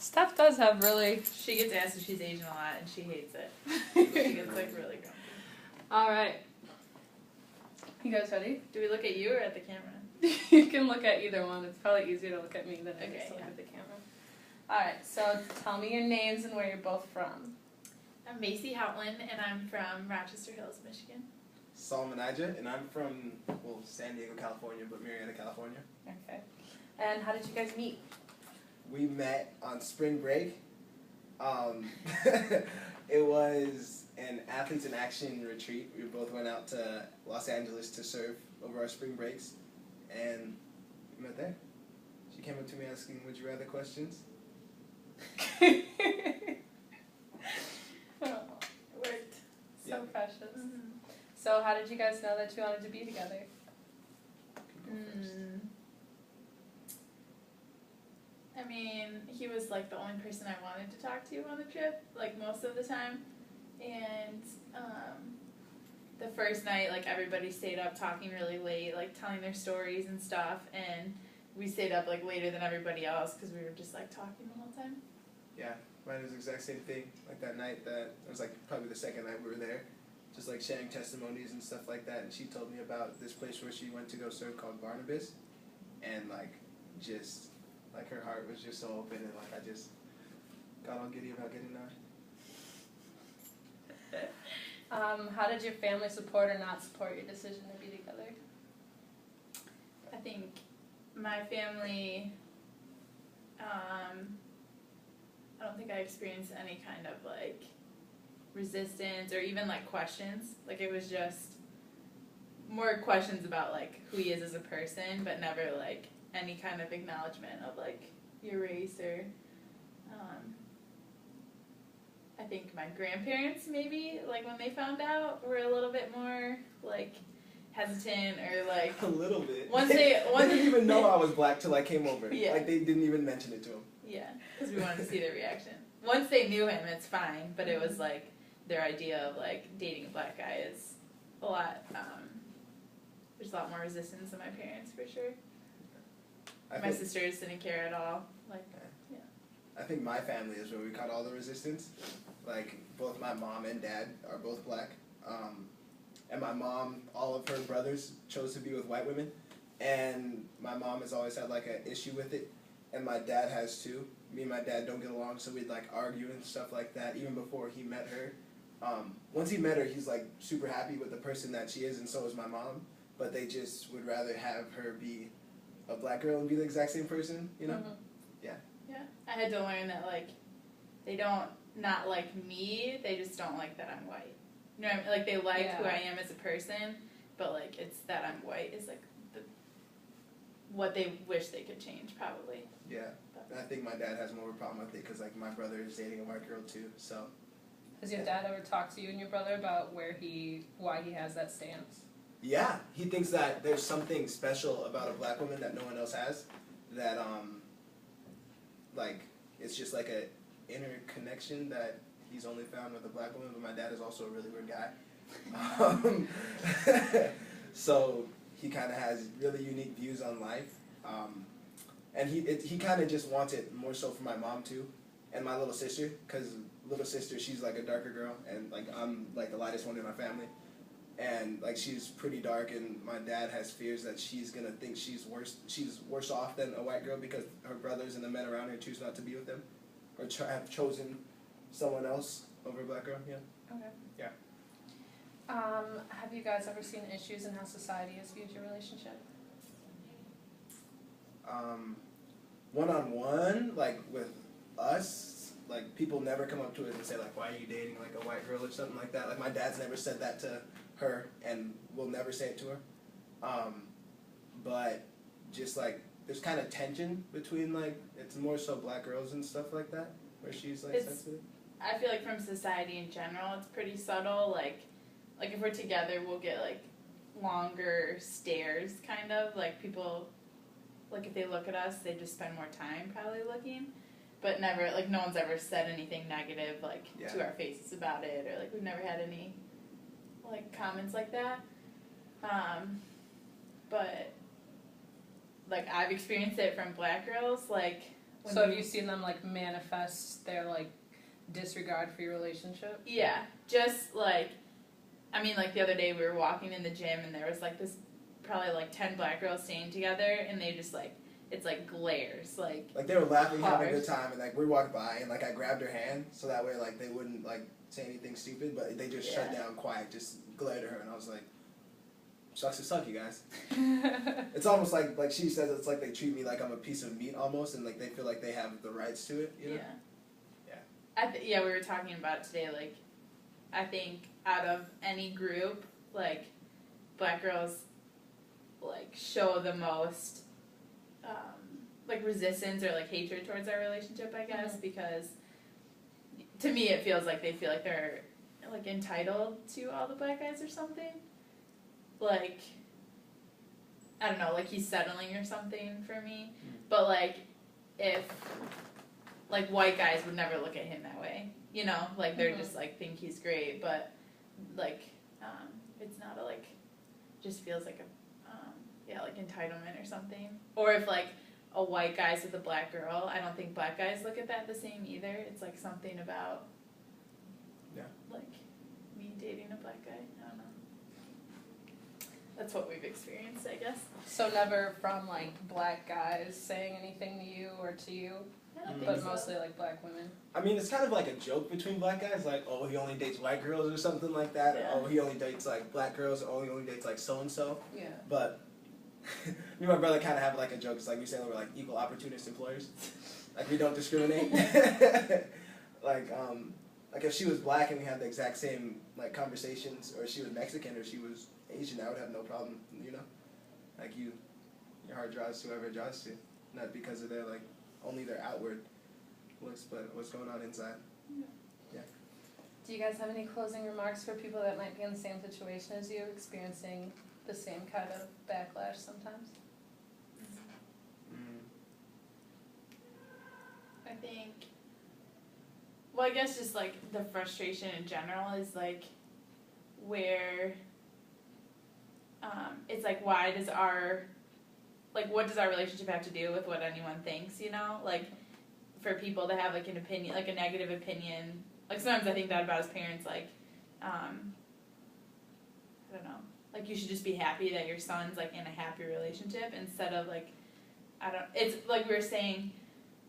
Steph does have really... She gets asked if she's Asian a lot, and she hates it. She gets, like, really grumpy. Alright. You guys ready? Do we look at you or at the camera? You can look at either one. It's probably easier to look at me than it is to look at the camera. Alright, so tell me your names and where you're both from. I'm Macy Houtland, and I'm from Rochester Hills, Michigan. Solomon Ija, and I'm from, well, San Diego, California, but Marietta, California. Okay. And how did you guys meet? We met on spring break. It was an Athletes in Action retreat. We both went out to Los Angeles to surf over our spring breaks, and we met there. She came up to me asking, would you rather questions? It worked. So precious. Mm-hmm. So how did you guys know that you wanted to be together? I mean, he was like the only person I wanted to talk to on the trip, like most of the time. And the first night, like everybody stayed up talking really late, like telling their stories and stuff. And we stayed up like later than everybody else because we were just like talking the whole time. Yeah, mine was the exact same thing. Like that night, it was like probably the second night we were there, just like sharing testimonies and stuff like that. And she told me about this place where she went to go surf called Barnabas, and like just like her heart was just so open, and like I just got all giddy about getting there. How did your family support or not support your decision to be together? I think my family, I don't think I experienced any kind of like resistance or even like questions. Like it was just more questions about like who he is as a person, but never like any kind of acknowledgement of like your race or I think my grandparents maybe like when they found out were a little bit more like hesitant or like A little bit. Once they they didn't even know I was black till I came over. Yeah. Like they didn't even mention it to him. yeah, because we wanted to see their reaction. Once they knew him, it's fine, but it was like their idea of like dating a black guy is a lot. There's a lot more resistance than my parents for sure. My sisters didn't care at all. Like, yeah. I think my family is where we caught all the resistance. Like, both my mom and dad are both black. And my mom, all of her brothers chose to be with white women. And my mom has always had, like, an issue with it. And my dad has, too. Me and my dad don't get along, so we'd, like, argue and stuff like that, even before he met her. Once he met her, he's, like, super happy with the person that she is, and so is my mom. But they just would rather have her be a black girl and be the exact same person, you know? Mm-hmm. Yeah, I had to learn that, like, they don't not like me, they just don't like that I'm white. You know what I mean? Like, they like who I am as a person, but, like, it's that I'm white is, like, what they wish they could change, probably. Yeah, and I think my dad has more of a problem with it because, like, my brother is dating a white girl, too, so. Has your dad ever talked to you and your brother about why he has that stance? Yeah, he thinks that there's something special about a black woman that no one else has, that, like, it's just like a inner connection that he's only found with a black woman, but my dad is also a really weird guy. So he kind of has really unique views on life, and he kind of just wants it more so for my mom, too, and my little sister, because little sister, she's, like, a darker girl, and, like, I'm, like, the lightest one in my family. And, like, she's pretty dark, and my dad has fears that she's going to think she's worse off than a white girl because her brothers and the men around her choose not to be with them or have chosen someone else over a black girl, yeah. Okay. Yeah. Have you guys ever seen issues in how society has viewed your relationship? One-on-one, like, with us, like, people never come up to us and say, like, why are you dating, like, a white girl or something like that. Like, my dad's never said that to her and will never say it to her. But just, like, there's kind of tension between, like, it's more so black girls and stuff like that, where she's, like, sensitive. I feel like from society in general, it's pretty subtle. Like if we're together, we'll get, like, longer stares, kind of. Like, people, like, if they look at us, they just spend more time probably looking. But never, like, no one's ever said anything negative, like, to our faces about it. Or, like, we've never had any, like, comments like that. But, like, I've experienced it from black girls. Like, So have you seen them like manifest their like disregard for your relationship? Yeah, just like, I mean, like the other day we were walking in the gym and there was like this, probably like 10 black girls staying together, and they just like, it's like glares, like they were laughing, having a hard. good time, and like we walked by, and like I grabbed her hand so that way like they wouldn't like say anything stupid, but they just shut down quiet, just glared at her, and I was like, sucks to suck, you guys. It's almost like she says, it's like they treat me like I'm a piece of meat almost, and like they feel like they have the rights to it, you know? Yeah, we were talking about it today, like, I think out of any group, like, black girls, like, show the most, like, resistance or, like, hatred towards our relationship, I guess, because to me it feels like they feel like they're, like, entitled to all the black guys or something. Like, I don't know, like, he's settling or something for me, but, like, if, like, white guys would never look at him that way, you know, like, they're just, like, think he's great, but, like, it's not a, like, just feels like a, like, entitlement or something. Or if, like, a white guy's with a black girl, I don't think black guys look at that the same either. It's, like, something about, like, me dating a black guy, I don't know. That's what we've experienced, I guess. So never from like black guys saying anything to you or to you, but mostly like black women. I mean, it's kind of like a joke between black guys, like, oh, he only dates white girls or something like that, or oh, he only dates like black girls, or oh, he only dates like so and so. Yeah. But me and my brother kind of have like a joke. It's like we say we're like equal opportunist employers. Like we don't discriminate. Like if she was black and we had the exact same like conversations, or she was Mexican or she was Asian, I would have no problem, you know? Like your heart draws to whoever it draws to. Not because of their like only their outward looks, but what's going on inside. Yeah. Do you guys have any closing remarks for people that might be in the same situation as you, experiencing the same kind of backlash sometimes? I think, well, I guess just like the frustration in general is like where it's like, why does what does our relationship have to do with what anyone thinks, you know? Like, for people to have like an opinion, like a negative opinion, like sometimes I think that about as parents, like, I don't know, like you should just be happy that your son's like in a happy relationship instead of like, it's like we were saying,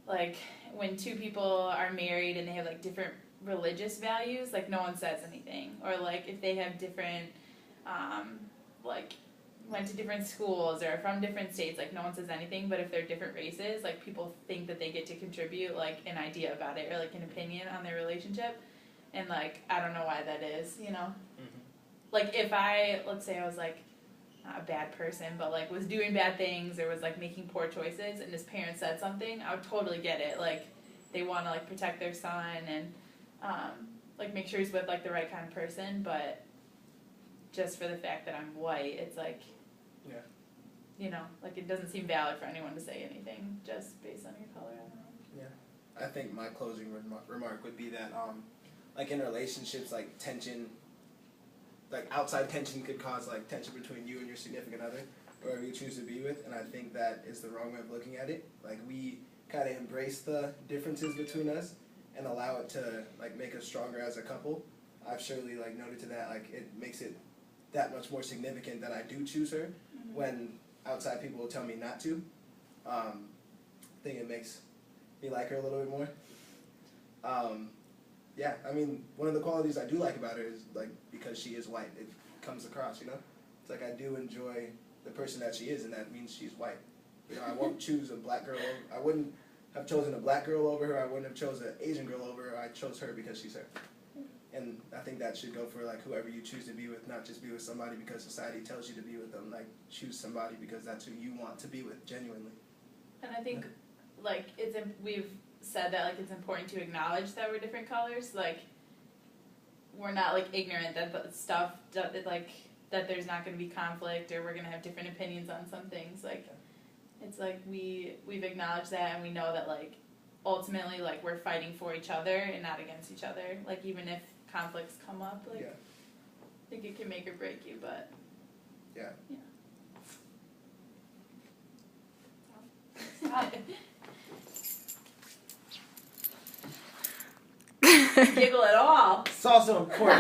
like when two people are married and they have like different religious values, like no one says anything, or like if they have different, like went to different schools or from different states, like no one says anything, but if they're different races, like people think that they get to contribute like an idea about it or like an opinion on their relationship, and like I don't know why that is, you know? Like if let's say I was like not a bad person, but like was doing bad things or was like making poor choices and his parents said something, I would totally get it. Like they want to like protect their son and like make sure he's with like the right kind of person, but just for the fact that I'm white, it's like, you know, like it doesn't seem valid for anyone to say anything just based on your color. I don't know. Yeah, I think my closing remark would be that like in relationships, like tension, like outside tension could cause like tension between you and your significant other, whoever you choose to be with, and I think that is the wrong way of looking at it. Like we kind of embrace the differences between us and allow it to like make us stronger as a couple. I've surely like noted to that, like it makes it that much more significant that I do choose her when outside people will tell me not to. I think it makes me like her a little bit more. Yeah, I mean, one of the qualities I do like about her is like because she is white, it comes across, you know? It's like I do enjoy the person that she is, and that means she's white. You know, I won't choose a black girl over, I wouldn't have chosen a black girl over her, I wouldn't have chosen an Asian girl over her, I chose her because she's her. And I think that should go for like whoever you choose to be with, not just be with somebody because society tells you to be with them. Like choose somebody because that's who you want to be with genuinely. And I think like we've said that like it's important to acknowledge that we're different colors. Like we're not like ignorant that the stuff that there's not going to be conflict or we're going to have different opinions on some things. Like it's like we've acknowledged that, and we know that like ultimately like we're fighting for each other and not against each other. Like even if conflicts come up, like I think it can make or break you, but giggle at all. It's also important